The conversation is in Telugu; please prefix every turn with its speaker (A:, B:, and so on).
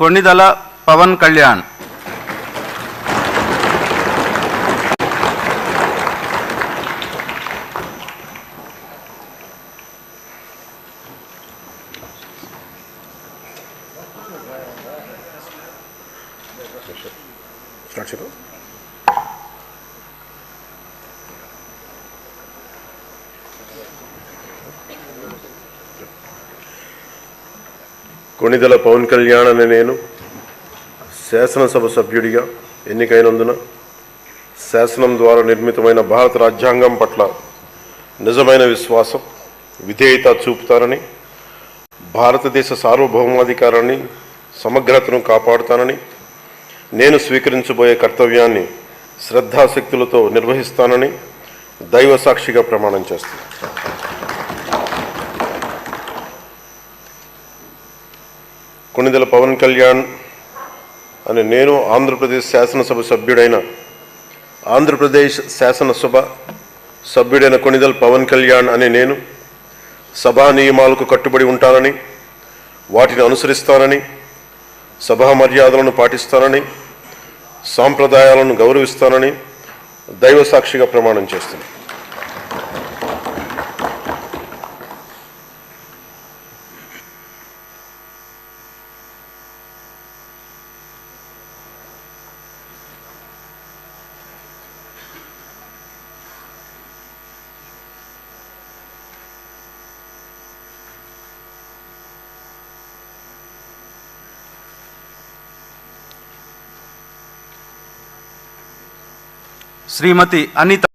A: కొణిదల పవన్ కళ్యాణ్.
B: కొణిదెల పవన్ కళ్యాణ్ అనే నేను శాసనసభ సభ్యుడిగా ఎన్నికైనందున శాసనం ద్వారా నిర్మితమైన భారత రాజ్యాంగం పట్ల నిజమైన విశ్వాసం, విధేయత చూపుతానని, భారతదేశ సార్వభౌమాధికారాన్ని, సమగ్రతను కాపాడుతానని, నేను స్వీకరించబోయే కర్తవ్యాన్ని శ్రద్ధాశక్తులతో నిర్వహిస్తానని దైవ సాక్షిగా ప్రమాణం చేస్తాను. కొణిదెల పవన్ కళ్యాణ్ అని నేను ఆంధ్రప్రదేశ్ శాసనసభ సభ్యుడైన కొణిదెల పవన్ కళ్యాణ్ అని నేను సభా నియమాలకు కట్టుబడి ఉంటానని, వాటిని అనుసరిస్తానని, సభా మర్యాదలను పాటిస్తానని, సాంప్రదాయాలను గౌరవిస్తానని దైవ సాక్షిగా ప్రమాణం చేస్తున్నాను.
A: శ్రీమతి అనిత